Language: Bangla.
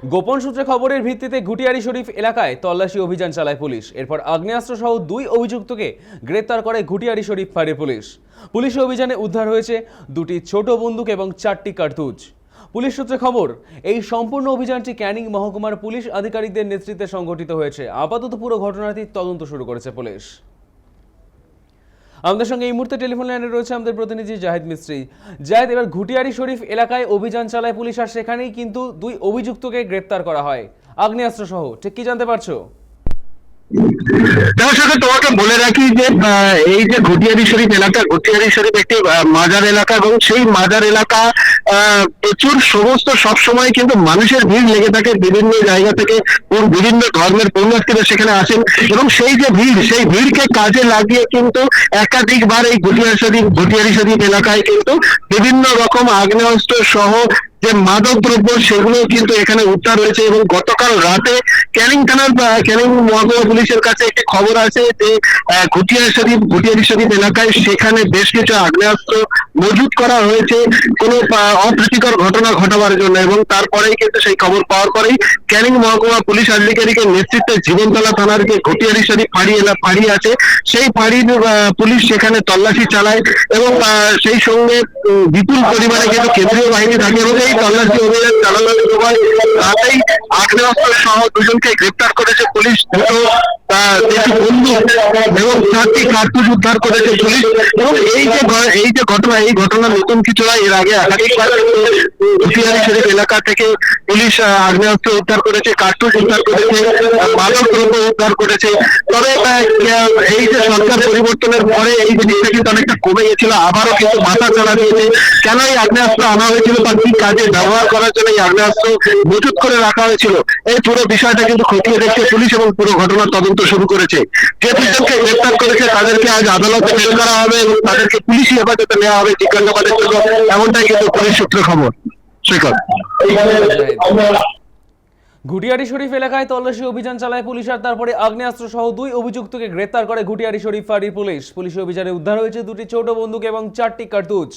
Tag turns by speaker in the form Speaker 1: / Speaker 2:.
Speaker 1: গোপন সূত্রে খবরের ভিত্তিতে ঘুটিয়ারি শরীফ এলাকায় তল্লাশি অভিযান চালায় পুলিশ। এরপর আগ্নেয়াস্ত্র সহ 2 অভিযুক্তকে গ্রেপ্তার করে ঘুটিয়ারি শরীফ ফাঁড়ির পুলিশ। পুলিশের অভিযানে উদ্ধার হয়েছে 2টি ছোট বন্দুক এবং 4টি কার্তুজ। পুলিশ সূত্রে খবর, এই সম্পূর্ণ অভিযানটি ক্যানিং মহকুমার পুলিশ আধিকারিকদের নেতৃত্বে সংগঠিত হয়েছে। আপাতত পুরো ঘটনাটি তদন্ত শুরু করেছে পুলিশ। আমাদের সঙ্গে এই মুহূর্তে টেলিফোন লাইনে রয়েছে আমাদের প্রতিনিধি জাহিদ মিস্ত্রি। জাহিদ, এবার ঘুটিয়ারি শরীফ এলাকায় অভিযান চালায় পুলিশ, আর সেখানেই কিন্তু 2 অভিযুক্তকে গ্রেপ্তার করা হয় আগ্নেয়াস্ত্র সহ। ঠিক কি জানতে পারছো?
Speaker 2: দর্শক, তোমাকে বলে রাখি যে এই যে ঘুটিয়ারি শরীফ এলাকা, ঘুটিয়ারি শরীফ একটি মাজার এলাকা এবং সেই মাজার এলাকা প্রচুর সব সময় কিন্তু মানুষের ভিড় লেগে থাকে। বিভিন্ন জায়গা থেকে বিভিন্ন ধর্মের পুণ্যার্থীরা সেখানে আসেন এবং সেই যে ভিড়, সেই ভিড়কে কাজে লাগিয়ে কিন্তু একাধিকবার এই ঘুটিয়ারি শরীফ এলাকায় কিন্তু বিভিন্ন রকম আগ্নেয়াস্ত্র সহ যে মাদক দ্রব্য সেগুলো কিন্তু এখানে উদ্ধার হয়েছে। এবং গতকাল রাতে ক্যানিং মহকুমা পুলিশের কাছে একটি খবর আছে যে ঘুটিয়ারি শরীফ এলাকায় সেখানে বেশ কিছু আগ্নেয়াস্ত্র মজুত করা হয়েছে কোনো অপ্রীতিকর ঘটনা ঘটাবার জন্য। এবং তারপরেই কিন্তু সেই খবর পাওয়ার পরেই ক্যানিং মহকুমা পুলিশ আধিকারিকের নেতৃত্বে জীবনতলা থানার যে ঘুটিয়ারি শরীফ ফাঁড়ি আছে সেই ফাঁড়ির পুলিশ সেখানে তল্লাশি চালায় এবং সেই সঙ্গে বিপুল পরিমাণে কিন্তু কেন্দ্রীয় বাহিনী থাকে এবং এই তল্লাশি অভিযান চালানোর সময় রাতেই আগ্নেয়াস্ত্র সহ 2জনকে গ্রেপ্তার করেছে পুলিশ। দুটো বন্দুক এবং 4টি কার্তুজ উদ্ধার করেছে পুলিশ। এবং এই যে ঘটনা নতুন কিছু নয়, এর আগে একাধিকবার ঘুটিয়ারি শরীফ এলাকা থেকে পুলিশ আগ্নেয়াস্ত্র উদ্ধার করেছে, কার্তুজ উদ্ধার করেছে, মাদক দ্রব্য উদ্ধার করেছে। তবে এই যে সরকার পরিবর্তনের পরে এই জিনিসটা কিন্তু অনেকটা কমে গেছিল, আবারও কিন্তু মাথা চাড়া দিয়েছে। কেন এই আগ্নেয়াস্ত্র আনা হয়েছিল বা কি কাজে ব্যবহার করার জন্য এই আগ্নেয়াস্ত্র মজুত করে রাখা হয়েছিল, এই পুরো বিষয়টা কিন্তু খতিয়ে দেখছে পুলিশ এবং পুরো ঘটনার তদন্ত শুরু করেছে। যে 2জনকে গ্রেপ্তার করেছে তাদেরকে আজ আদালতে পেশ করা হবে এবং তাদেরকে পুলিশি হেফাজতে নেওয়া হবে জিজ্ঞাসাবাদের জন্য, এমনটাই কিন্তু পুলিশ সূত্রে খবর। সৈকত,
Speaker 1: ঘুটিয়ারি শরীফ এলাকায় তল্লাশি অভিযান চালায় পুলিশ, আর তারপরে আগ্নেয়াস্ত্র সহ 2 অভিযুক্তকে গ্রেপ্তার করে ঘুটিয়ারি শরীফ ফাঁড়ির পুলিশ। পুলিশের অভিযানে উদ্ধার হয়েছে 2টি ছোট বন্দুক এবং 4টি কার্তুজ।